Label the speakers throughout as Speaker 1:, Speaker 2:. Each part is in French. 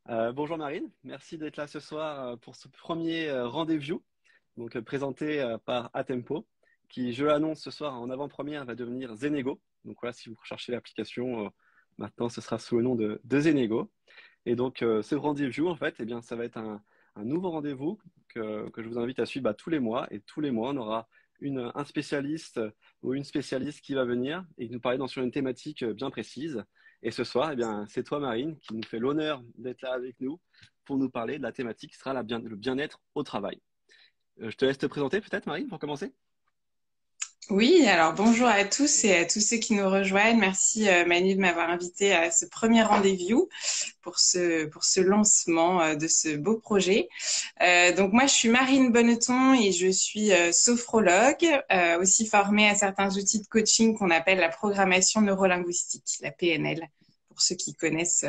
Speaker 1: Bonjour Marine, merci d'être là ce soir pour ce premier rendez-vous, présenté par Atempo, qui, je l'annonce ce soir en avant-première, va devenir Zenego. Donc voilà, si vous recherchez l'application, maintenant ce sera sous le nom de Zenego. Et donc ce rendez-vous, en fait, eh bien, ça va être un nouveau rendez-vous que je vous invite à suivre tous les mois. Et tous les mois, on aura un spécialiste ou une spécialiste qui va venir et nous parler sur une thématique bien précise. Et ce soir, eh bien, c'est toi, Marine, qui nous fait l'honneur d'être là avec nous pour nous parler de la thématique qui sera le bien-être au travail. Je te laisse te présenter peut-être, Marine, pour commencer.
Speaker 2: Oui, alors bonjour à tous et à tous ceux qui nous rejoignent. Merci Manu de m'avoir invité à ce premier rendez-vous pour ce lancement de ce beau projet. Donc moi, je suis Marine Bonneton et je suis sophrologue, aussi formée à certains outils de coaching qu'on appelle la programmation neurolinguistique, la PNL, pour ceux qui connaissent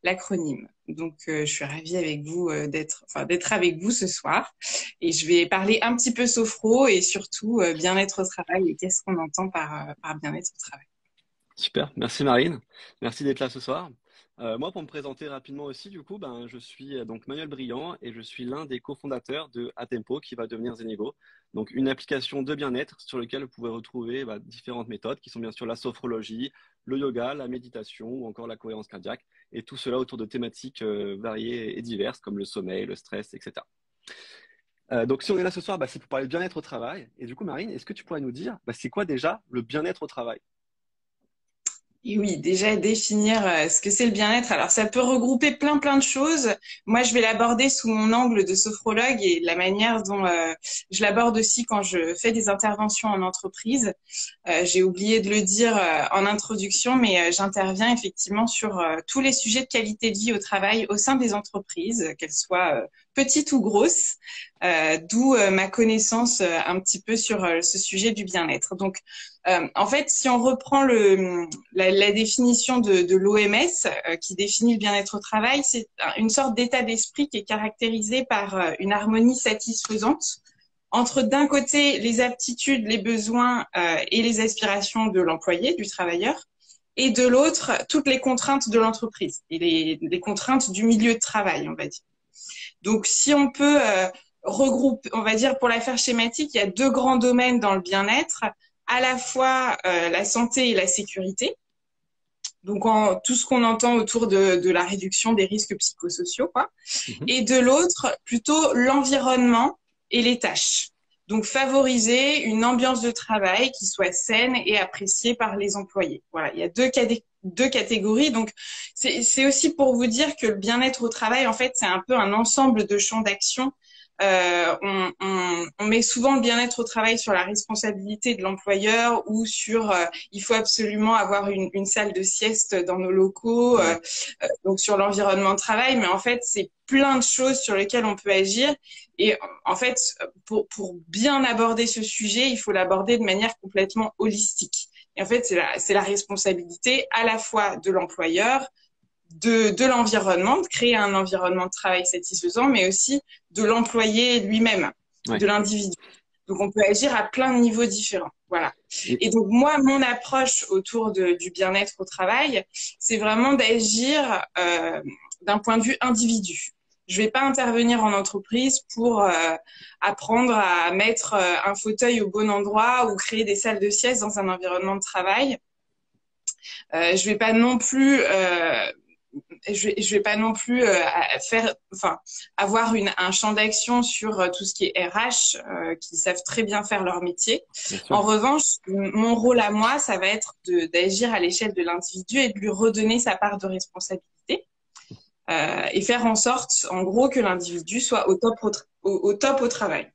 Speaker 2: l'acronyme. Donc je suis ravie avec vous d'être avec vous ce soir. Et je vais parler un petit peu sophro et surtout bien-être au travail et qu'est-ce qu'on entend par bien-être au travail.
Speaker 1: Super, merci Marine, merci d'être là ce soir. Moi, pour me présenter rapidement aussi, je suis donc Manuel Briand et je suis l'un des cofondateurs de Atempo qui va devenir Zenego. Donc, une application de bien-être sur laquelle vous pouvez retrouver différentes méthodes qui sont bien sûr la sophrologie, le yoga, la méditation ou encore la cohérence cardiaque et tout cela autour de thématiques variées et diverses comme le sommeil, le stress, etc. Donc, si on est là ce soir, c'est pour parler de bien-être au travail. Et du coup, Marine, est-ce que tu pourrais nous dire, c'est quoi déjà le bien-être au travail?
Speaker 2: Et oui, déjà définir ce que c'est le bien-être. Alors ça peut regrouper plein de choses. Moi, je vais l'aborder sous mon angle de sophrologue et la manière dont je l'aborde aussi quand je fais des interventions en entreprise. J'ai oublié de le dire en introduction, mais j'interviens effectivement sur tous les sujets de qualité de vie au travail au sein des entreprises, qu'elles soient petites ou grosses, d'où ma connaissance un petit peu sur ce sujet du bien-être. Donc, en fait, si on reprend la définition de l'OMS qui définit le bien-être au travail, c'est une sorte d'état d'esprit qui est caractérisé par une harmonie satisfaisante entre d'un côté les aptitudes, les besoins et les aspirations de l'employé, du travailleur, et de l'autre toutes les contraintes de l'entreprise et les contraintes du milieu de travail, on va dire. Donc si on peut regrouper, on va dire pour la faire schématique, il y a deux grands domaines dans le bien-être, à la fois la santé et la sécurité. Donc tout ce qu'on entend autour de la réduction des risques psychosociaux, quoi.
Speaker 1: Mhm.
Speaker 2: Et de l'autre, plutôt l'environnement et les tâches. Donc, favoriser une ambiance de travail qui soit saine et appréciée par les employés. Voilà, il y a deux catégories. Donc, c'est aussi pour vous dire que le bien-être au travail, en fait, c'est un peu un ensemble de champs d'action. On met souvent le bien-être au travail sur la responsabilité de l'employeur ou sur il faut absolument avoir une salle de sieste dans nos locaux,
Speaker 1: Ouais.
Speaker 2: donc sur l'environnement de travail, mais en fait, c'est plein de choses sur lesquelles on peut agir. Et en fait, pour bien aborder ce sujet, il faut l'aborder de manière complètement holistique. Et en fait, c'est la responsabilité à la fois de l'employeur, de l'environnement, de créer un environnement de travail satisfaisant, mais aussi de l'employé lui-même,
Speaker 1: Ouais.
Speaker 2: de l'individu. Donc, on peut agir à plein de niveaux différents. Voilà.
Speaker 1: Et,
Speaker 2: Et donc, moi, mon approche autour du bien-être au travail, c'est vraiment d'agir d'un point de vue individu. Je vais pas intervenir en entreprise pour apprendre à mettre un fauteuil au bon endroit ou créer des salles de sieste dans un environnement de travail. Je vais pas non plus je vais pas non plus avoir un champ d'action sur tout ce qui est RH, qui savent très bien faire leur métier.
Speaker 1: bien sûr.
Speaker 2: En revanche, mon rôle à moi, ça va être d'agir à l'échelle de l'individu et de lui redonner sa part de responsabilité, et faire en sorte, en gros, que l'individu soit au top au travail,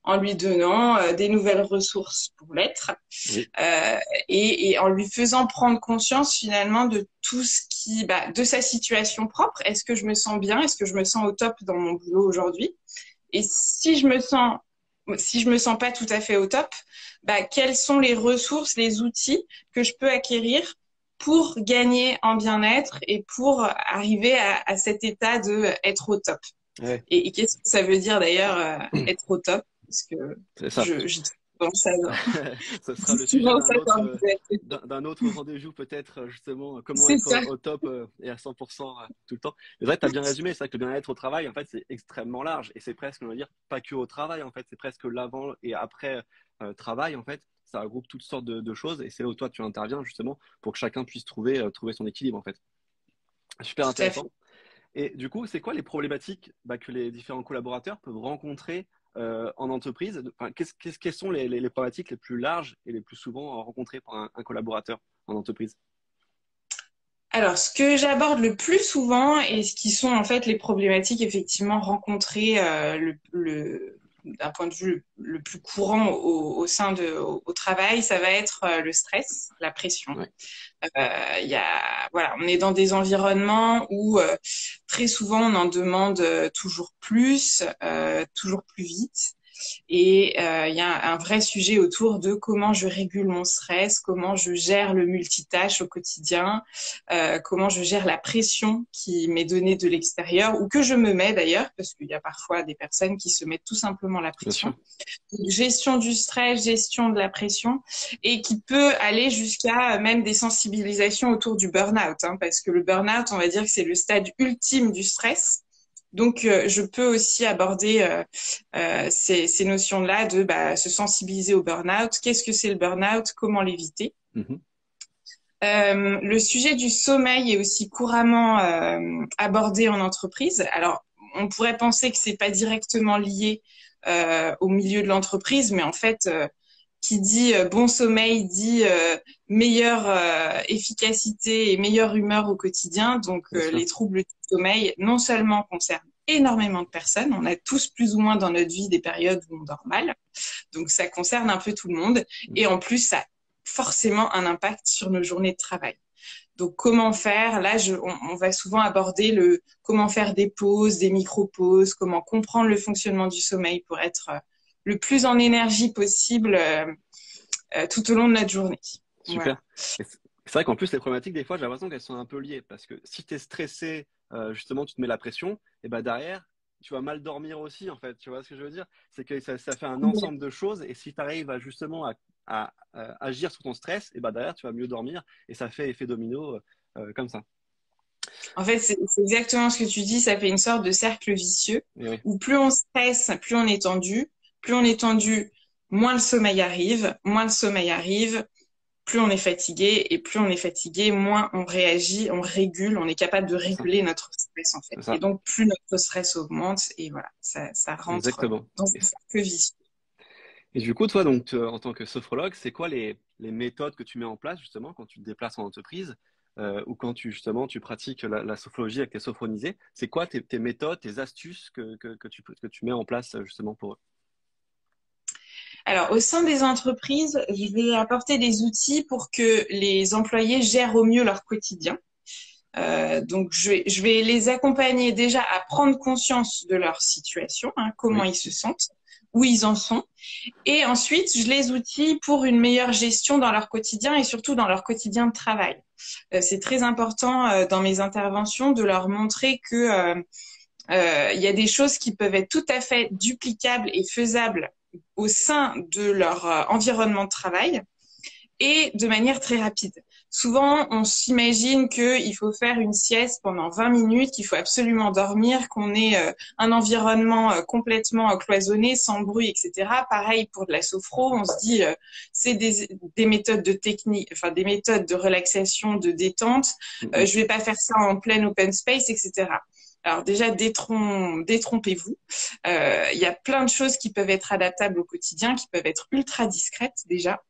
Speaker 2: en lui donnant des nouvelles ressources pour l'être,
Speaker 1: Oui.
Speaker 2: euh, et en lui faisant prendre conscience finalement de tout ce de sa situation propre. Est-ce que je me sens bien? Est-ce que je me sens au top dans mon boulot aujourd'hui? Et si je me sens pas tout à fait au top, quelles sont les ressources, les outils que je peux acquérir pour gagner en bien-être et pour arriver à cet état de être au top.
Speaker 1: Ouais,
Speaker 2: Et qu'est-ce que ça veut dire d'ailleurs être au top? Parce que
Speaker 1: c'est ça.
Speaker 2: Bon, ça va.
Speaker 1: Ce sera le sujet
Speaker 2: Souvent, ça candidater.
Speaker 1: d'un autre rendez-vous, peut-être, justement, comment
Speaker 2: C'est
Speaker 1: être
Speaker 2: ça.
Speaker 1: au top et à 100% tout le temps. Mais vrai, tu as bien résumé, c'est vrai que le bien-être au travail, en fait, c'est extrêmement large et c'est presque, on va dire, pas que au travail, en fait, c'est presque l'avant et après travail, en fait. Ça regroupe toutes sortes de choses et c'est là où toi tu interviens justement pour que chacun puisse trouver son équilibre en fait. Super
Speaker 2: Tout à
Speaker 1: intéressant.
Speaker 2: fait.
Speaker 1: Et du coup, c'est quoi les problématiques que les différents collaborateurs peuvent rencontrer en entreprise? Enfin, quelles sont les problématiques les plus larges et les plus souvent rencontrées par un collaborateur en entreprise?
Speaker 2: Alors, ce que j'aborde le plus souvent et ce qui sont en fait les problématiques effectivement rencontrées d'un point de vue le plus courant au sein au travail, ça va être le stress, la pression.
Speaker 1: Ouais,
Speaker 2: Voilà, on est dans des environnements où très souvent on en demande toujours plus vite. Et il y a un vrai sujet autour de comment je régule mon stress, comment je gère le multitâche au quotidien, comment je gère la pression qui m'est donnée de l'extérieur ou que je me mets d'ailleurs, parce qu'il y a parfois des personnes qui se mettent tout simplement la
Speaker 1: bien sûr.
Speaker 2: pression. Donc, gestion du stress, gestion de la pression et qui peut aller jusqu'à même des sensibilisations autour du burn-out, hein, parce que le burn-out, on va dire que c'est le stade ultime du stress. Donc, je peux aussi aborder ces notions-là de se sensibiliser au burn-out. Qu'est-ce que c'est le burn-out? Comment l'éviter?
Speaker 1: Mhm.
Speaker 2: Le sujet du sommeil est aussi couramment abordé en entreprise. Alors, on pourrait penser que c'est pas directement lié au milieu de l'entreprise, mais en fait, qui dit bon sommeil dit meilleure efficacité et meilleure humeur au quotidien. Donc,
Speaker 1: Bien sûr.
Speaker 2: les troubles du sommeil non seulement concernent énormément de personnes, on a tous plus ou moins dans notre vie des périodes où on dort mal, donc ça concerne un peu tout le monde,
Speaker 1: Mhm.
Speaker 2: et en plus, ça a forcément un impact sur nos journées de travail. Donc, comment faire? Là, on va souvent aborder comment faire des pauses, des micro-pauses, comment comprendre le fonctionnement du sommeil pour être le plus en énergie possible tout au long de notre journée. Voilà.
Speaker 1: Super. Et c'est vrai qu'en plus, les problématiques, des fois, j'ai l'impression qu'elles sont un peu liées parce que si tu es stressé, justement, tu te mets la pression, et ben derrière, tu vas mal dormir aussi, en fait. Tu vois ce que je veux dire? C'est que ça fait un ensemble de choses et si tu arrives à justement à agir sur ton stress, et ben derrière, tu vas mieux dormir et ça fait effet domino comme ça.
Speaker 2: En fait, c'est exactement ce que tu dis, ça fait une sorte de cercle vicieux
Speaker 1: Et oui,
Speaker 2: où plus on stresse, plus on est tendu, moins le sommeil arrive, plus on est fatigué et plus on est fatigué, moins on réagit, on régule, on est capable de
Speaker 1: c'est ça.
Speaker 2: réguler notre stress en fait.
Speaker 1: C'est
Speaker 2: Et
Speaker 1: ça.
Speaker 2: donc plus notre stress augmente et voilà, ça rentre
Speaker 1: Exactement.
Speaker 2: dans
Speaker 1: Et,
Speaker 2: un cercle vicieux.
Speaker 1: et du coup, toi, donc, en tant que sophrologue, c'est quoi les méthodes que tu mets en place justement quand tu te déplaces en entreprise ou quand justement tu pratiques la sophrologie avec tes sophronisés? C'est quoi tes méthodes, tes astuces que tu mets en place justement pour eux?
Speaker 2: Alors, au sein des entreprises, je vais apporter des outils pour que les employés gèrent au mieux leur quotidien. Donc, je vais les accompagner déjà à prendre conscience de leur situation, hein, comment
Speaker 1: Oui,
Speaker 2: ils se sentent, où ils en sont. Et ensuite, je les outille pour une meilleure gestion dans leur quotidien et surtout dans leur quotidien de travail. C'est très important dans mes interventions de leur montrer que il y a des choses qui peuvent être tout à fait duplicables et faisables au sein de leur environnement de travail et de manière très rapide. Souvent, on s'imagine qu'il faut faire une sieste pendant 20 minutes, qu'il faut absolument dormir, qu'on ait un environnement complètement cloisonné, sans bruit, etc. Pareil pour de la sophro, on se dit c'est des méthodes de technique, enfin des méthodes de relaxation, de détente.
Speaker 1: mhm,
Speaker 2: Je vais pas faire ça en plein open space, etc. Alors déjà, détrompez-vous. Il y a plein de choses qui peuvent être adaptables au quotidien, qui peuvent être ultra discrètes déjà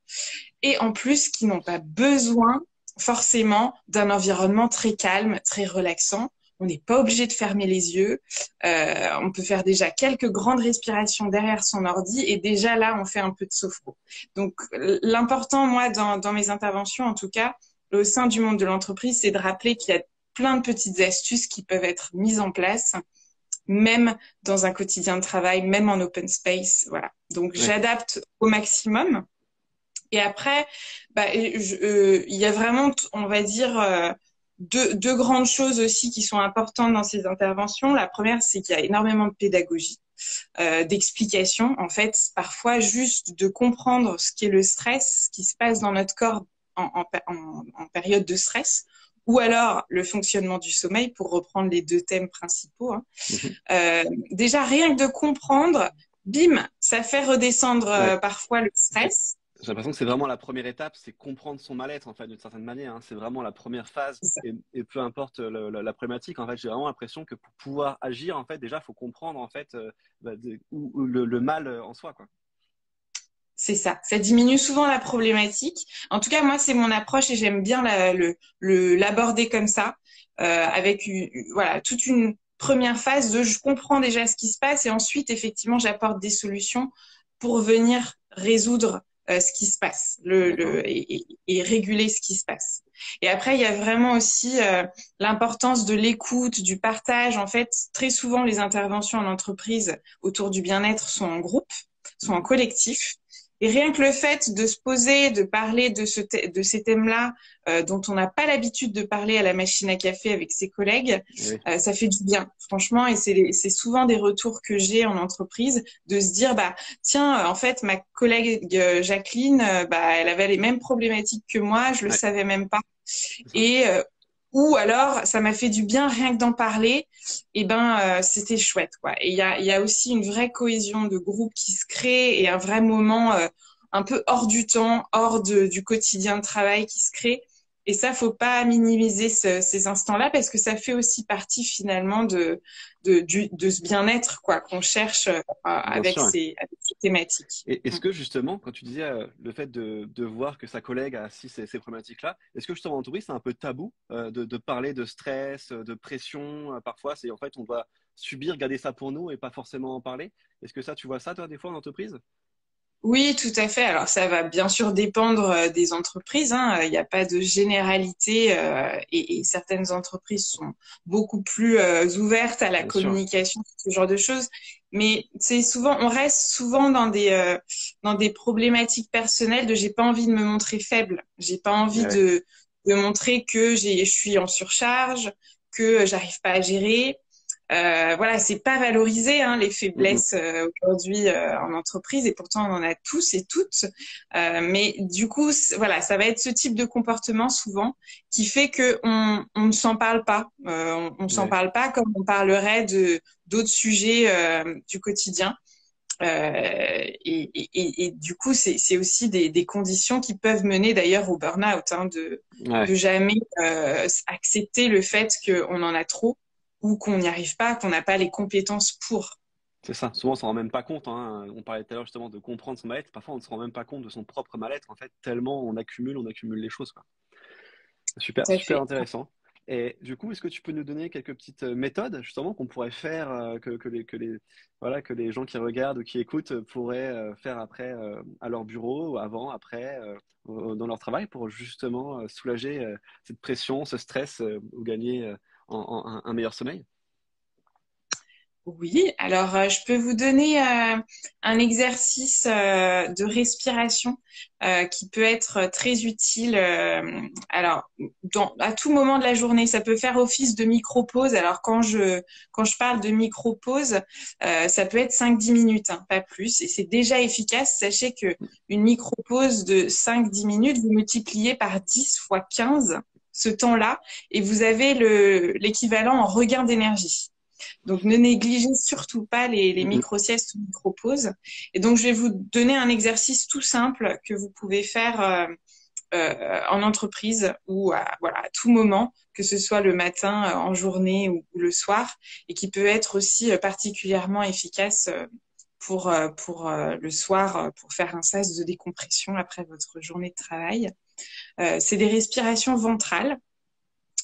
Speaker 2: et en plus qui n'ont pas besoin forcément d'un environnement très calme, très relaxant. On n'est pas obligé de fermer les yeux. On peut faire déjà quelques grandes respirations derrière son ordi et déjà là, on fait un peu de sophro. Donc, l'important, moi, dans mes interventions, en tout cas, au sein du monde de l'entreprise, c'est de rappeler qu'il y a plein de petites astuces qui peuvent être mises en place, même dans un quotidien de travail, même en open space. Voilà. Donc,
Speaker 1: ouais,
Speaker 2: j'adapte au maximum. Et après, il y a vraiment, on va dire, deux grandes choses aussi qui sont importantes dans ces interventions. La première, c'est qu'il y a énormément de pédagogie. d'explication. En fait, parfois juste de comprendre ce qu'est le stress, ce qui se passe dans notre corps en période de stress, ou alors le fonctionnement du sommeil, pour reprendre les deux thèmes principaux. Hein.
Speaker 1: Mhm.
Speaker 2: Déjà, rien que de comprendre, bim, ça fait redescendre
Speaker 1: Ouais.
Speaker 2: parfois le
Speaker 1: J'ai
Speaker 2: stress.
Speaker 1: j'ai l'impression que c'est vraiment la première étape, c'est comprendre son mal-être, en fait, d'une certaine manière, hein. C'est vraiment la première phase. Et peu importe la problématique, en fait, j'ai vraiment l'impression que pour pouvoir agir, en fait, déjà, il faut comprendre, en fait, où le mal en soi, quoi.
Speaker 2: C'est ça. Ça diminue souvent la problématique. En tout cas, moi, c'est mon approche et j'aime bien l'aborder comme ça, avec voilà, toute une première phase de je comprends déjà ce qui se passe et ensuite, effectivement, j'apporte des solutions pour venir résoudre ce qui se passe
Speaker 1: D'accord.
Speaker 2: et réguler ce qui se passe. Et après, il y a vraiment aussi l'importance de l'écoute, du partage. En fait, très souvent, les interventions en entreprise autour du bien-être sont en groupe, sont en
Speaker 1: Mhm.
Speaker 2: collectif. Et rien que le fait de se poser, de parler de ces thèmes-là, dont on n'a pas l'habitude de parler à la machine à café avec ses collègues,
Speaker 1: Eh oui,
Speaker 2: ça fait du bien, franchement. Et c'est souvent des retours que j'ai en entreprise de se dire, bah tiens, en fait, ma collègue Jacqueline, bah elle avait les mêmes problématiques que moi, je le
Speaker 1: ouais,
Speaker 2: savais même pas.
Speaker 1: c'est ça.
Speaker 2: Et ou alors, ça m'a fait du bien rien que d'en parler. Et ben, c'était chouette, quoi. Et il y a aussi une vraie cohésion de groupe qui se crée et un vrai moment un peu hors du temps, du quotidien de travail qui se crée. Et ça, faut pas minimiser ces instants-là parce que ça fait aussi partie finalement de ce bien-être, quoi, qu'on cherche
Speaker 1: Bien sûr, ouais.
Speaker 2: avec ces thématiques.
Speaker 1: Et est-ce que justement, quand tu disais le fait de voir que sa collègue a aussi ces problématiques-là, est-ce que justement en entreprise, c'est un peu tabou de parler de stress, de pression parfois, c'est en fait, on doit subir, garder ça pour nous et pas forcément en parler. Est-ce que ça, tu vois ça, toi, des fois, en entreprise?
Speaker 2: Oui, tout à fait. Alors, ça va bien sûr dépendre des entreprises, hein. Il n'y a pas de généralité et certaines entreprises sont beaucoup plus ouvertes à la
Speaker 1: Bien sûr,
Speaker 2: communication, ce genre de choses. Mais c'est souvent, on reste souvent dans des problématiques personnelles de j'ai pas envie de me montrer faible, j'ai pas
Speaker 1: ouais,
Speaker 2: envie
Speaker 1: ouais,
Speaker 2: de montrer que je suis en surcharge, que j'arrive pas à gérer. Voilà, c'est pas valorisé hein, les
Speaker 1: Mm,
Speaker 2: faiblesses aujourd'hui en entreprise et pourtant on en a tous et toutes. Mais du coup, voilà, ça va être ce type de comportement souvent qui fait que on ne s'en parle pas. On s'en
Speaker 1: ouais,
Speaker 2: parle pas comme on parlerait de d'autres sujets du quotidien. Et du coup, c'est aussi des conditions qui peuvent mener d'ailleurs au burn-out, hein,
Speaker 1: ouais,
Speaker 2: de jamais accepter le fait qu'on en a trop ou qu'on n'y arrive pas, qu'on n'a pas les compétences pour.
Speaker 1: c'est ça. Souvent, on s'en rend même pas compte, hein. On parlait tout à l'heure justement de comprendre son mal-être. Parfois, on ne se rend même pas compte de son propre mal-être, en fait, tellement on accumule les choses, quoi. Super,
Speaker 2: Tout à
Speaker 1: super
Speaker 2: fait.
Speaker 1: intéressant. Et du coup, est-ce que tu peux nous donner quelques petites méthodes justement qu'on pourrait faire, voilà, que les gens qui regardent ou qui écoutent pourraient faire après à leur bureau, ou avant, après, dans leur travail pour justement soulager cette pression, ce stress ou gagner un meilleur sommeil?
Speaker 2: Oui, alors je peux vous donner un exercice de respiration qui peut être très utile. Alors, à tout moment de la journée, ça peut faire office de micro-pause. Alors, quand je parle de micro-pause, ça peut être 5-10 minutes, hein, pas plus. Et c'est déjà efficace. Sachez que une micro-pause de 5-10 minutes, vous multipliez par 10 fois 15 ce temps-là et vous avez l'équivalent en regain d'énergie. Donc, ne négligez surtout pas les
Speaker 1: Mm, mm.
Speaker 2: micro-siestes ou micro-pauses. Et donc, je vais vous donner un exercice tout simple que vous pouvez faire en entreprise ou voilà, à tout moment, que ce soit le matin, en journée ou le soir, et qui peut être aussi particulièrement efficace pour le soir, pour faire un sas de décompression après votre journée de travail. C'est des respirations ventrales.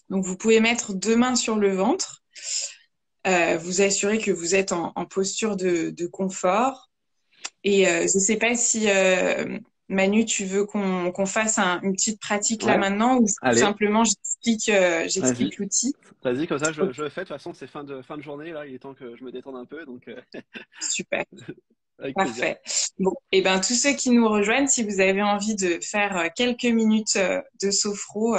Speaker 2: Donc, vous pouvez mettre 2 mains sur le ventre, vous assurer que vous êtes en posture de confort. Et je ne sais pas si Manu, tu veux qu'on fasse une petite pratique là
Speaker 1: Ouais,
Speaker 2: maintenant ou tout
Speaker 1: allez,
Speaker 2: simplement
Speaker 1: vas-y.
Speaker 2: j'explique l'outil.
Speaker 1: Vas-y, comme ça,
Speaker 2: Ok,
Speaker 1: je le fais. De toute façon, c'est fin de journée, là. Il est temps que je me détende un peu, donc
Speaker 2: super,
Speaker 1: avec plaisir.
Speaker 2: parfait. Bon, et ben tous ceux qui nous rejoignent, si vous avez envie de faire quelques minutes de sophro,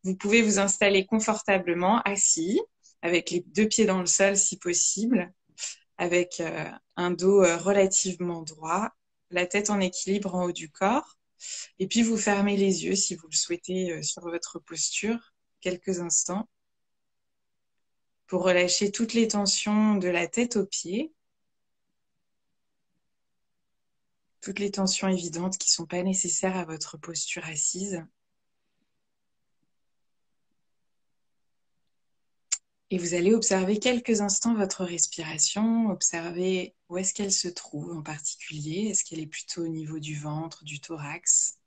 Speaker 2: vous pouvez vous installer confortablement assis avec les deux pieds dans le sol si possible. avec un dos relativement droit, la tête en équilibre en haut du corps. Et puis vous fermez les yeux si vous le souhaitez sur votre posture quelques instants pour relâcher toutes les tensions de la tête aux pieds, toutes les tensions évidentes qui ne sont pas nécessaires à votre posture assise. Et vous allez observer quelques instants votre respiration, observer où est-ce qu'elle se trouve en particulier. Est-ce qu'elle est plutôt au niveau du ventre, du thorax?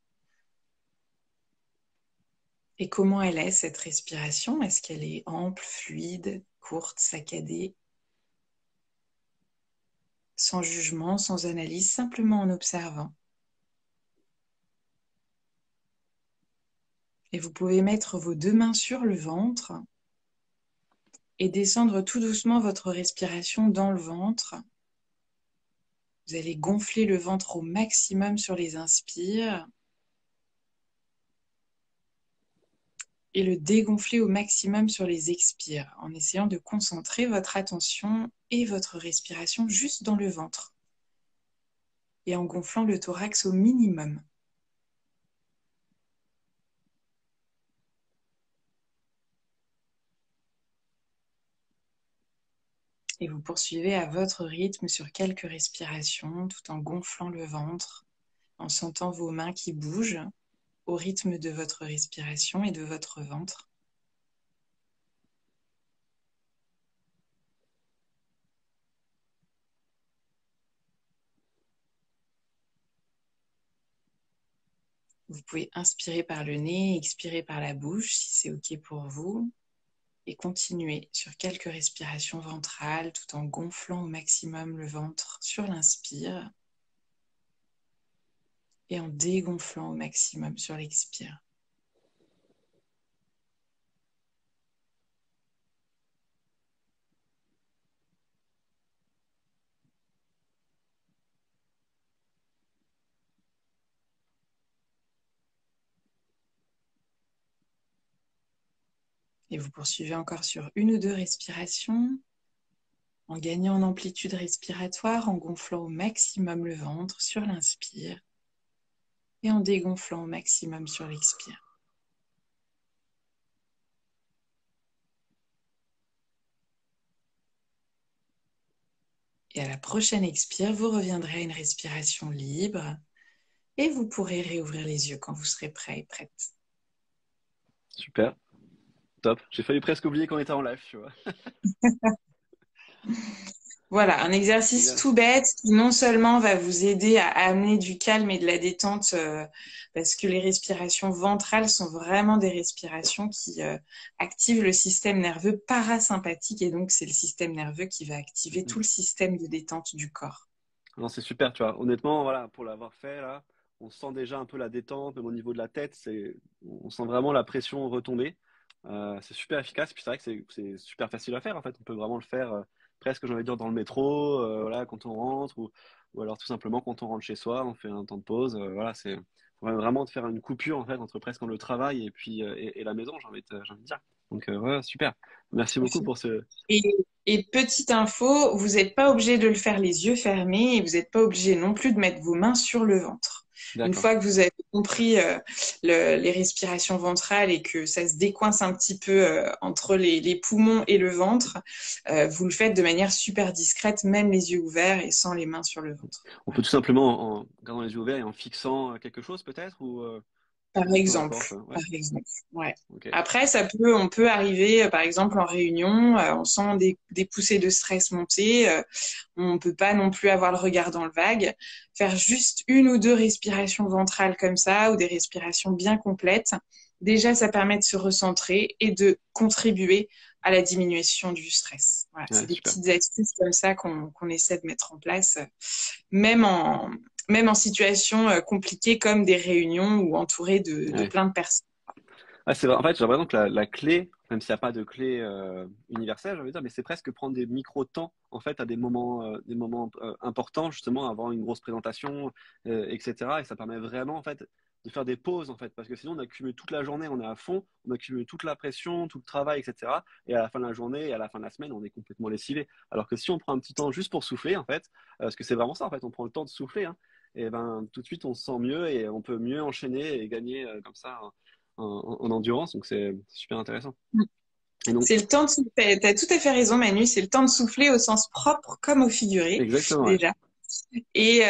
Speaker 2: Et comment elle est cette respiration? Est-ce qu'elle est ample, fluide, courte, saccadée? Sans jugement, sans analyse, simplement en observant. Et vous pouvez mettre vos deux mains sur le ventre et descendre tout doucement votre respiration dans le ventre. Vous allez gonfler le ventre au maximum sur les inspires et le dégonfler au maximum sur les expires en essayant de concentrer votre attention et votre respiration juste dans le ventre et en gonflant le thorax au minimum. Et vous poursuivez à votre rythme sur quelques respirations tout en gonflant le ventre, en sentant vos mains qui bougent au rythme de votre respiration et de votre ventre. Vous pouvez inspirer par le nez, expirer par la bouche si c'est OK pour vous. Et continuer sur quelques respirations ventrales tout en gonflant au maximum le ventre sur l'inspire et en dégonflant au maximum sur l'expire. Et vous poursuivez encore sur une ou deux respirations en gagnant en amplitude respiratoire, en gonflant au maximum le ventre sur l'inspire et en dégonflant au maximum sur l'expire. Et à la prochaine expire, vous reviendrez à une respiration libre et vous pourrez réouvrir les yeux quand vous serez prêt et prête.
Speaker 1: Super, top. J'ai failli presque oublier qu'on était en live, tu vois.
Speaker 2: Voilà, un exercice
Speaker 1: Génial.
Speaker 2: tout bête qui non seulement va vous aider à amener du calme et de la détente, parce que les respirations ventrales sont vraiment des respirations qui activent le système nerveux parasympathique et donc c'est le système nerveux qui va activer tout le système de détente du corps.
Speaker 1: Non, c'est super, tu vois. Honnêtement, voilà, pour l'avoir fait là, on sent déjà un peu la détente, même au niveau de la tête, on sent vraiment la pression retomber. C'est super efficace, puis c'est vrai que c'est super facile à faire en fait. On peut vraiment le faire presque, j'ai envie de dire, dans le métro, voilà, quand on rentre, ou alors tout simplement quand on rentre chez soi, on fait un temps de pause. Voilà, c'est vraiment de faire une coupure en fait entre presque le travail et puis et la maison, j'ai envie de dire. Donc ouais, super. Merci beaucoup pour ce.
Speaker 2: Et, et petite info, vous n'êtes pas obligé de le faire les yeux fermés et vous n'êtes pas obligé non plus de mettre vos mains sur le ventre. Une
Speaker 1: D'accord.
Speaker 2: fois que vous avez compris les respirations ventrales et que ça se décoince un petit peu entre les poumons et le ventre, vous le faites de manière super discrète, même les yeux ouverts et sans les mains sur le ventre.
Speaker 1: On peut tout simplement, en gardant les yeux ouverts et en fixant quelque chose peut-être,
Speaker 2: Par
Speaker 1: ou peu
Speaker 2: exemple,
Speaker 1: importe. Ouais.
Speaker 2: par exemple, ouais.
Speaker 1: Ok.
Speaker 2: Après, on peut arriver, par exemple, en réunion, on sent des poussées de stress monter, on peut pas non plus avoir le regard dans le vague. Faire juste une ou deux respirations ventrales comme ça, ou des respirations bien complètes. Déjà, ça permet de se recentrer et de contribuer à la diminution du stress. Voilà, c'est
Speaker 1: Ouais,
Speaker 2: des
Speaker 1: super.
Speaker 2: petites astuces comme ça qu'on essaie de mettre en place, même en, même en situation compliquée comme des réunions ou entouré de
Speaker 1: Ouais.
Speaker 2: plein de personnes.
Speaker 1: Ah, c'est vrai. En fait, j'ai l'impression que la clé, même s'il n'y a pas de clé universelle, j'ai envie de dire, mais c'est presque prendre des micro-temps en fait à des moments importants, justement, avant une grosse présentation, etc. Et ça permet vraiment, en fait, de faire des pauses en fait, parce que sinon on accumule toute la journée, on est à fond, on accumule toute la pression, tout le travail, etc. Et à la fin de la journée et à la fin de la semaine, on est complètement lessivé. Alors que si on prend un petit temps juste pour souffler, en fait, parce que c'est vraiment ça, en fait, on prend le temps de souffler, hein, et ben tout de suite on se sent mieux et on peut mieux enchaîner et gagner comme ça en endurance. Donc c'est super intéressant. Et donc,
Speaker 2: C'est le temps de souffler. T'as tout à fait raison, Manu. C'est le temps de souffler au sens propre comme au figuré,
Speaker 1: exactement, ouais.
Speaker 2: déjà. Et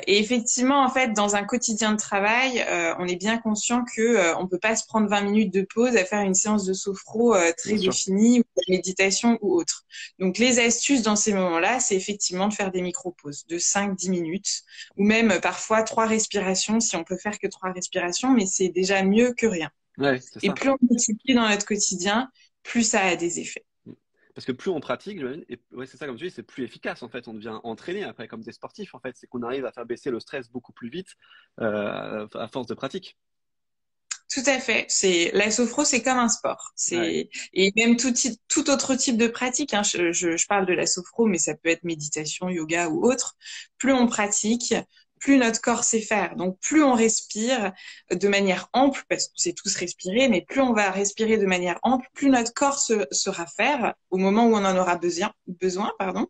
Speaker 2: effectivement, en fait, dans un quotidien de travail, on est bien conscient que on peut pas se prendre 20 minutes de pause à faire une séance de sophro
Speaker 1: Bien
Speaker 2: très
Speaker 1: sûr.
Speaker 2: définie, ou de méditation ou autre. Donc, les astuces dans ces moments-là, c'est effectivement de faire des micro-pauses de 5-10 minutes, ou même parfois 3 respirations, si on peut faire que 3 respirations, mais c'est déjà mieux que rien.
Speaker 1: Ouais, c'est
Speaker 2: Et
Speaker 1: ça.
Speaker 2: plus on multiplie dans notre quotidien, plus ça a des effets.
Speaker 1: Parce que plus on pratique, et ouais, c'est ça comme tu dis, c'est plus efficace en fait. On devient entraîné après comme des sportifs en fait. C'est qu'on arrive à faire baisser le stress beaucoup plus vite à force de pratique.
Speaker 2: Tout à fait. C'est la sophro, c'est comme un sport.
Speaker 1: Ouais,
Speaker 2: Et même tout autre type de pratique. Hein. Je parle de la sophro, mais ça peut être méditation, yoga ou autre. Plus on pratique, plus notre corps sait faire. Donc plus on respire de manière ample, parce qu'on sait tous respirer, mais plus on va respirer de manière ample, plus notre corps sera faire au moment où on en aura besoin, pardon.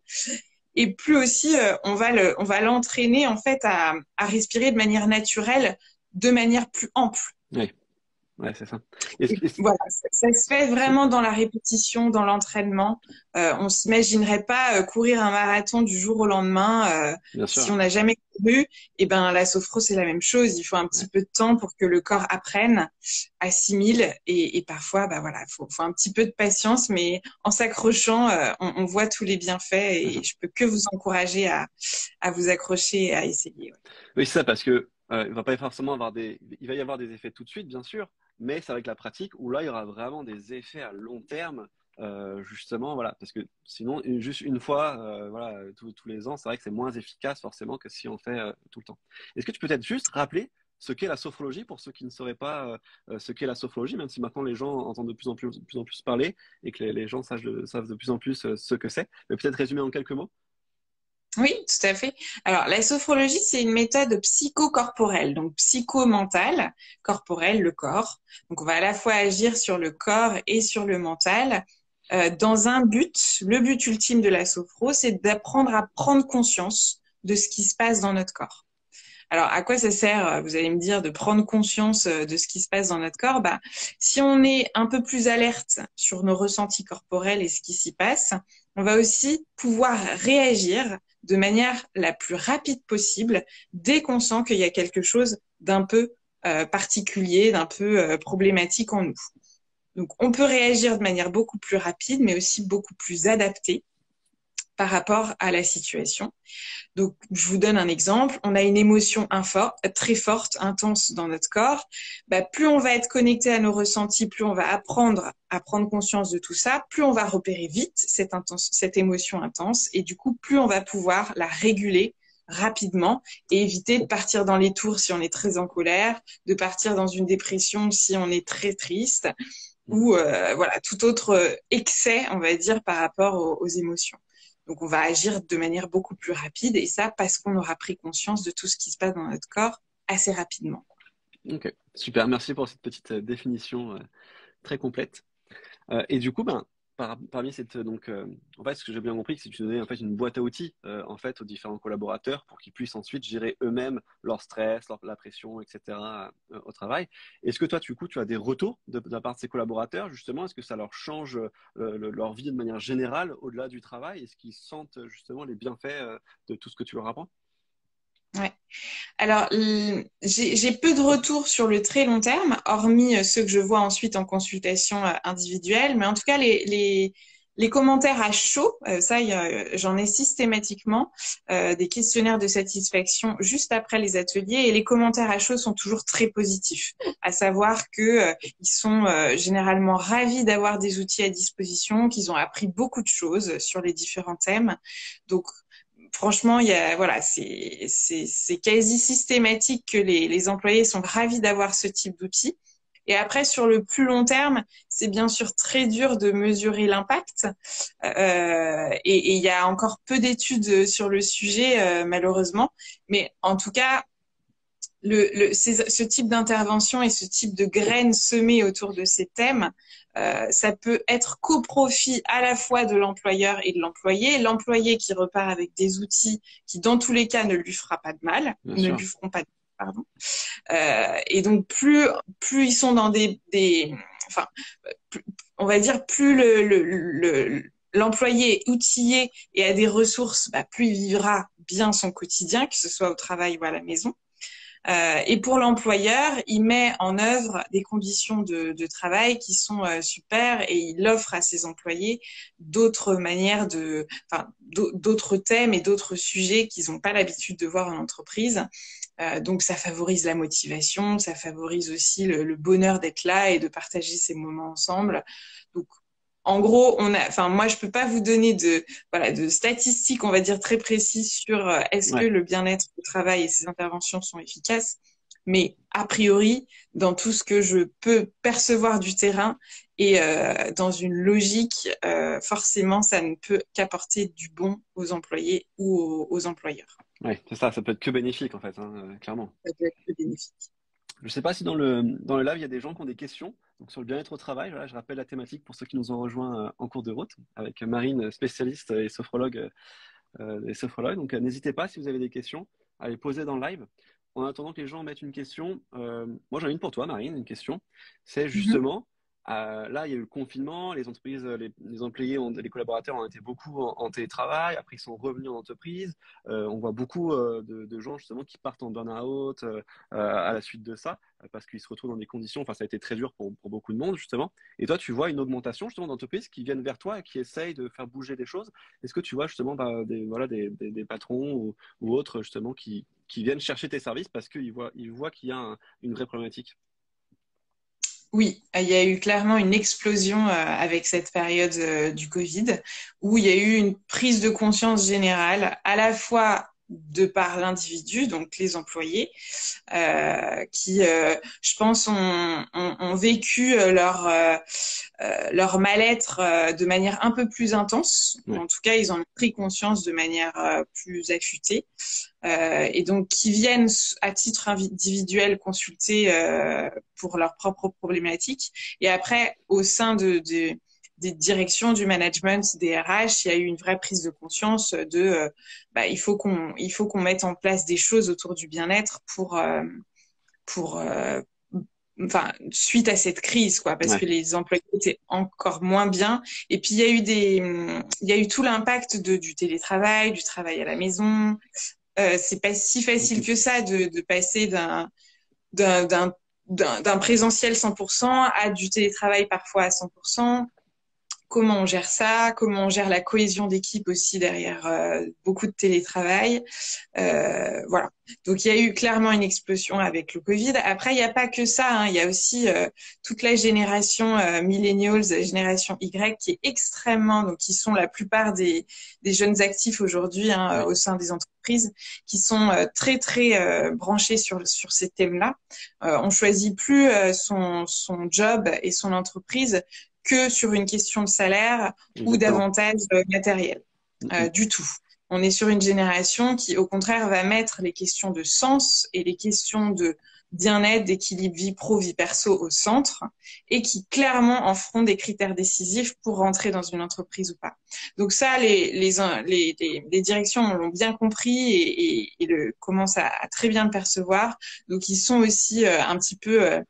Speaker 2: Et plus aussi on va l'entraîner en fait à respirer de manière naturelle, de manière plus ample.
Speaker 1: ouais, ouais, c'est ça. Et,
Speaker 2: Et voilà, ça se fait vraiment dans la répétition, dans l'entraînement. On s'imaginerait pas courir un marathon du jour au lendemain
Speaker 1: bien
Speaker 2: si
Speaker 1: sûr.
Speaker 2: on n'a jamais couru. Et ben la sophro c'est la même chose. Il faut un
Speaker 1: Ouais,
Speaker 2: petit peu de temps pour que le corps apprenne, assimile et parfois bah voilà, faut un petit peu de patience, mais en s'accrochant, on voit tous les bienfaits
Speaker 1: c'est
Speaker 2: et
Speaker 1: ça.
Speaker 2: je peux que vous encourager à vous accrocher et à essayer. Ouais.
Speaker 1: Oui, c'est ça, parce que il va pas forcément avoir il va y avoir des effets tout de suite, bien sûr, mais c'est avec la pratique où là, il y aura vraiment des effets à long terme, justement, voilà, parce que sinon, juste une fois, voilà, tous les ans, c'est vrai que c'est moins efficace forcément que si on fait tout le temps. Est-ce que tu peux peut-être juste rappeler ce qu'est la sophrologie pour ceux qui ne sauraient pas ce qu'est la sophrologie, même si maintenant les gens entendent de plus en plus parler et que les gens savent de plus en plus ce que c'est, mais peut-être résumer en quelques mots?
Speaker 2: Oui, tout à fait. Alors, la sophrologie, c'est une méthode psychocorporelle, donc psychomentale, corporelle, le corps. Donc, on va à la fois agir sur le corps et sur le mental, dans un but. Le but ultime de la sophro, c'est d'apprendre à prendre conscience de ce qui se passe dans notre corps. Alors, à quoi ça sert, vous allez me dire, de prendre conscience de ce qui se passe dans notre corps? Bah, si on est un peu plus alerte sur nos ressentis corporels et ce qui s'y passe, on va aussi pouvoir réagir de manière la plus rapide possible dès qu'on sent qu'il y a quelque chose d'un peu particulier, d'un peu problématique en nous. Donc, on peut réagir de manière beaucoup plus rapide, mais aussi beaucoup plus adaptée par rapport à la situation. Donc, je vous donne un exemple. On a une émotion très forte, intense dans notre corps. Bah, plus on va être connecté à nos ressentis, plus on va apprendre à prendre conscience de tout ça, plus on va repérer vite cette émotion intense. Et du coup, plus on va pouvoir la réguler rapidement et éviter de partir dans les tours si on est très en colère, de partir dans une dépression si on est très triste ou voilà tout autre excès, on va dire, par rapport aux émotions. Donc, on va agir de manière beaucoup plus rapide et ça parce qu'on aura pris conscience de tout ce qui se passe dans notre corps assez rapidement.
Speaker 1: Ok, super. Merci pour cette petite définition très complète. Et du coup, ben, parmi cette donc, en fait, ce que j'ai bien compris, c'est que tu donnais en fait une boîte à outils en fait aux différents collaborateurs pour qu'ils puissent ensuite gérer eux-mêmes leur stress, la pression, etc. Au travail. Est-ce que toi, du coup, tu as des retours de la part de ces collaborateurs justement? Est-ce que ça leur change leur vie de manière générale au-delà du travail? Est-ce qu'ils sentent justement les bienfaits de tout ce que tu leur apprends?
Speaker 2: Ouais. Alors, j'ai peu de retours sur le très long terme, hormis ceux que je vois ensuite en consultation individuelle. Mais en tout cas, les commentaires à chaud, ça, j'en ai systématiquement des questionnaires de satisfaction juste après les ateliers. Et les commentaires à chaud sont toujours très positifs, à savoir que ils sont généralement ravis d'avoir des outils à disposition, qu'ils ont appris beaucoup de choses sur les différents thèmes. Donc, franchement, voilà, c'est quasi systématique que les employés sont ravis d'avoir ce type d'outils. Et après, sur le plus long terme, c'est bien sûr très dur de mesurer l'impact. Et il y a encore peu d'études sur le sujet, malheureusement. Mais en tout cas, ce type d'intervention et ce type de graines semées autour de ces thèmes, ça peut être qu'au profit à la fois de l'employeur et de l'employé. L'employé qui repart avec des outils qui, dans tous les cas, ne lui fera pas de mal,
Speaker 1: Bien
Speaker 2: ne
Speaker 1: sûr.
Speaker 2: lui feront pas de mal, pardon. Et donc, plus ils sont dans enfin, on va dire, plus l'employé est outillé et a des ressources, bah, plus il vivra bien son quotidien, que ce soit au travail ou à la maison. Et pour l'employeur, il met en œuvre des conditions de travail qui sont super et il offre à ses employés d'autres manières enfin, d'autres thèmes et d'autres sujets qu'ils n'ont pas l'habitude de voir en entreprise. Donc ça favorise la motivation, ça favorise aussi le bonheur d'être là et de partager ces moments ensemble. Donc en gros, enfin moi je peux pas vous donner de statistiques, on va dire très précises sur est-ce que
Speaker 1: Ouais.
Speaker 2: le bien-être au travail et ces interventions sont efficaces, mais a priori dans tout ce que je peux percevoir du terrain et dans une logique, forcément ça ne peut qu'apporter du bon aux employés ou aux employeurs.
Speaker 1: Ouais, c'est ça. Ça peut être que bénéfique en fait, hein, clairement.
Speaker 2: Ça peut être bénéfique.
Speaker 1: Je ne sais pas si dans le live, il y a des gens qui ont des questions. Donc, sur le bien-être au travail, voilà, je rappelle la thématique pour ceux qui nous ont rejoints en cours de route, avec Marine, spécialiste et sophrologue. Donc, n'hésitez pas si vous avez des questions à les poser dans le live. En attendant que les gens mettent une question, moi j'en ai une pour toi, Marine, une question. C'est
Speaker 2: Mhm.
Speaker 1: justement, là, il y a eu le confinement, les entreprises, les employés, les collaborateurs ont été beaucoup en télétravail, après ils sont revenus en entreprise. On voit beaucoup de gens justement qui partent en burn-out à la suite de ça, parce qu'ils se retrouvent dans des conditions, enfin ça a été très dur pour beaucoup de monde justement. Et toi, tu vois une augmentation justement d'entreprises qui viennent vers toi et qui essayent de faire bouger des choses. Est-ce que tu vois justement des patrons ou autres justement qui viennent chercher tes services parce qu'ils voient qu'il y a une vraie problématique?
Speaker 2: Oui, il y a eu clairement une explosion avec cette période du Covid, où il y a eu une prise de conscience générale, à la fois de par l'individu, donc les employés, qui, je pense, ont vécu leur mal-être de manière un peu plus intense.
Speaker 1: Ouais,
Speaker 2: En tout cas, ils en ont pris conscience de manière plus affûtée. Et donc qui viennent à titre individuel consulter pour leurs propres problématiques. Et après, au sein des directions, du management, des RH, il y a eu une vraie prise de conscience bah, il faut qu'on mette en place des choses autour du bien-être pour enfin suite à cette crise quoi, parce
Speaker 1: ouais,
Speaker 2: que les employés étaient encore moins bien. Et puis il y a eu tout l'impact du télétravail, du travail à la maison. C'est pas si facile que ça de passer d'un, d'un, d'un présentiel 100% à du télétravail parfois à 100%. Comment on gère ça? Comment on gère la cohésion d'équipe aussi derrière beaucoup de télétravail? Voilà. Donc il y a eu clairement une explosion avec le Covid. Après, il n'y a pas que ça, hein. Il y a aussi toute la génération millennials, génération Y, qui est extrêmement, donc qui sont la plupart des jeunes actifs aujourd'hui hein,
Speaker 1: oui,
Speaker 2: au sein des entreprises, qui sont très très branchés sur ces thèmes-là. On choisit plus son job et son entreprise que sur une question de salaire ou
Speaker 1: exactement.
Speaker 2: d'avantages matériels. Du tout. On est sur une génération qui, au contraire, va mettre les questions de sens et les questions de bien-être, d'équilibre vie pro, vie perso au centre et qui clairement en feront des critères décisifs pour rentrer dans une entreprise ou pas. Donc ça, les directions l'ont bien compris et commencent à très bien le percevoir. Donc ils sont aussi un petit peu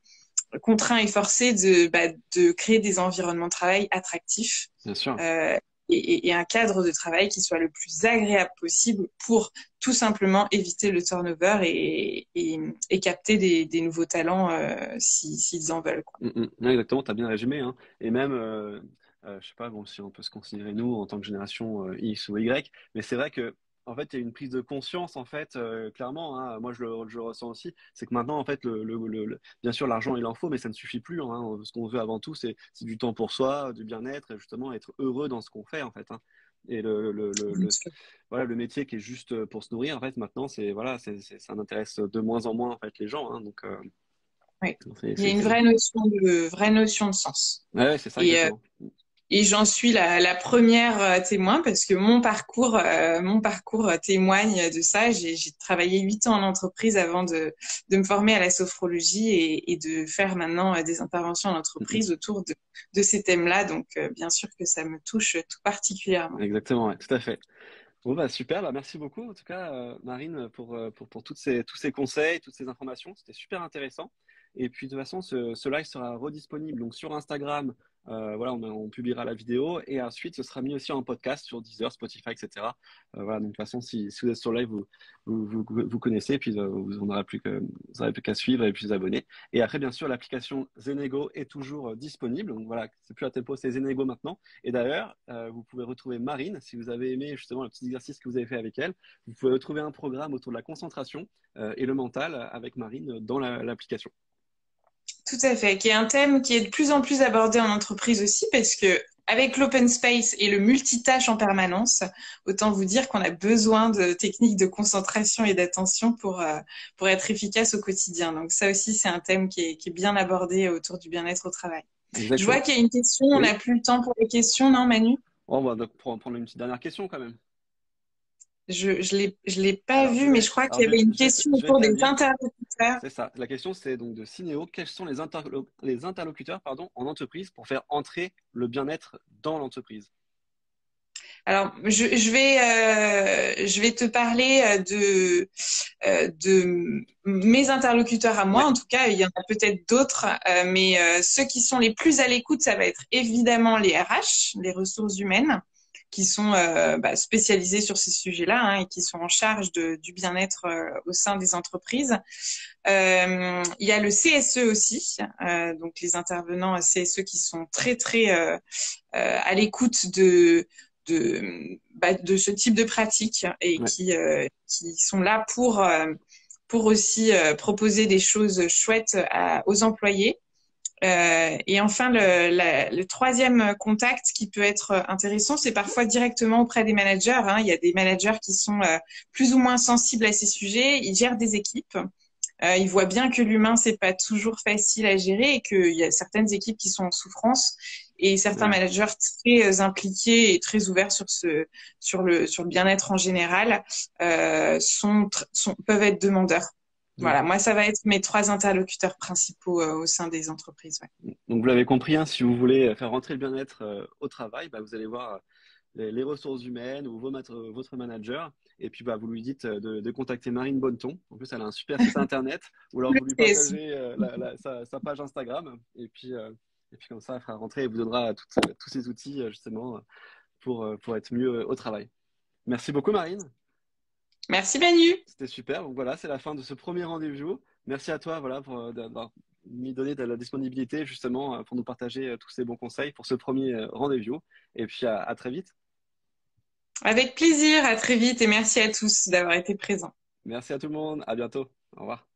Speaker 2: contraints et forcés de créer des environnements de travail attractifs
Speaker 1: Bien sûr.
Speaker 2: euh, et un cadre de travail qui soit le plus agréable possible pour tout simplement éviter le turnover et capter des nouveaux talents s'ils en veulent, quoi.
Speaker 1: Ouais, exactement, tu as bien résumé, hein. Et même, je sais pas bon, si on peut se considérer nous en tant que génération X ou Y, mais c'est vrai que en fait, il y a une prise de conscience, en fait, clairement, hein. Moi, je le ressens aussi. C'est que maintenant, en fait, bien sûr, l'argent, il en faut, mais ça ne suffit plus, hein. Ce qu'on veut avant tout, c'est du temps pour soi, du bien-être, et justement être heureux dans ce qu'on fait, en fait, hein. Et voilà, le métier qui est juste pour se nourrir, en fait, maintenant, voilà, ça n'intéresse de moins en moins, en fait, les gens, hein. Donc,
Speaker 2: Ouais.
Speaker 1: c'est,
Speaker 2: Il y a
Speaker 1: c'est,
Speaker 2: une
Speaker 1: c'est-
Speaker 2: vraie notion de sens.
Speaker 1: ouais, ouais, c'est ça,
Speaker 2: Et
Speaker 1: exactement.
Speaker 2: et j'en suis la première témoin parce que mon parcours témoigne de ça. J'ai travaillé 8 ans en entreprise avant de me former à la sophrologie et de faire maintenant des interventions en entreprise autour de ces thèmes-là. Donc, bien sûr que ça me touche tout particulièrement.
Speaker 1: Exactement, ouais, tout à fait. Bon, bah, super, bah, merci beaucoup en tout cas, Marine, pour tous ces conseils, toutes ces informations. C'était super intéressant. Et puis de toute façon, ce live sera redisponible donc, sur Instagram. Voilà, on publiera la vidéo et ensuite ce sera mis aussi en podcast sur Deezer, Spotify, etc. Voilà, donc de toute façon, si vous êtes sur le live, vous connaissez, et puis vous n'aurez plus qu'à suivre et puis vous abonner. Et après, bien sûr, l'application Zenego est toujours disponible. Donc voilà, c'est plus Atempo, c'est Zenego maintenant. Et d'ailleurs, vous pouvez retrouver Marine, si vous avez aimé justement le petit exercice que vous avez fait avec elle, vous pouvez retrouver un programme autour de la concentration et le mental avec Marine dans l'application.
Speaker 2: Tout à fait, qui est un thème qui est de plus en plus abordé en entreprise aussi, parce que avec l'open space et le multitâche en permanence, autant vous dire qu'on a besoin de techniques de concentration et d'attention pour être efficace au quotidien. Donc ça aussi, c'est un thème qui est bien abordé autour du bien-être au travail. Je vois
Speaker 1: Exactement.
Speaker 2: qu'il y a une question, on
Speaker 1: Oui.
Speaker 2: n'a plus le temps pour les questions, non, Manu?
Speaker 1: On va donc prendre une petite dernière question quand même.
Speaker 2: Je l'ai pas vu, mais je crois qu'il y avait une question
Speaker 1: Je vais
Speaker 2: autour
Speaker 1: te la
Speaker 2: des
Speaker 1: lire.
Speaker 2: interlocuteurs.
Speaker 1: C'est ça. La question, c'est donc de Cinéo. Quels sont les interlocuteurs en entreprise pour faire entrer le bien-être dans l'entreprise?
Speaker 2: Alors, je vais te parler de mes interlocuteurs à moi.
Speaker 1: Ouais,
Speaker 2: En tout cas, il y en a peut-être d'autres, mais ceux qui sont les plus à l'écoute, ça va être évidemment les RH, les ressources humaines, qui sont spécialisés sur ces sujets-là hein, et qui sont en charge du bien-être au sein des entreprises. Il y a le CSE aussi, donc les intervenants CSE qui sont très à l'écoute de ce type de pratique et
Speaker 1: ouais.
Speaker 2: qui sont là pour aussi proposer des choses chouettes aux employés. Et enfin, le troisième contact qui peut être intéressant, c'est parfois directement auprès des managers. Hein. Il y a des managers qui sont plus ou moins sensibles à ces sujets. Ils gèrent des équipes. Ils voient bien que l'humain, c'est pas toujours facile à gérer et qu'il y a certaines équipes qui sont en souffrance et certains
Speaker 1: Ouais.
Speaker 2: managers très impliqués et très ouverts sur le bien-être en général peuvent être demandeurs.
Speaker 1: Mm.
Speaker 2: Voilà, moi, ça va être mes 3 interlocuteurs principaux au sein des entreprises. Ouais.
Speaker 1: Donc vous l'avez compris, hein, si vous voulez faire rentrer le bien-être au travail, bah, vous allez voir les ressources humaines ou votre manager. Et puis bah, vous lui dites de contacter Marine Bonneton. En plus, elle a un super site internet. Ou alors
Speaker 2: Le
Speaker 1: vous lui
Speaker 2: CSE.
Speaker 1: partagez sa page Instagram. Et puis comme ça, elle fera rentrer et vous donnera tous ces outils justement pour être mieux au travail. Merci beaucoup Marine.
Speaker 2: Merci Manu.
Speaker 1: C'était super. Donc voilà, c'est la fin de ce premier rendez-vous. Merci à toi voilà, pour d'avoir mis donné de la disponibilité justement pour nous partager tous ces bons conseils pour ce premier rendez-vous. Et puis à très vite.
Speaker 2: Avec plaisir, à très vite et merci à tous d'avoir été présents.
Speaker 1: Merci à tout le monde. À bientôt. Au revoir.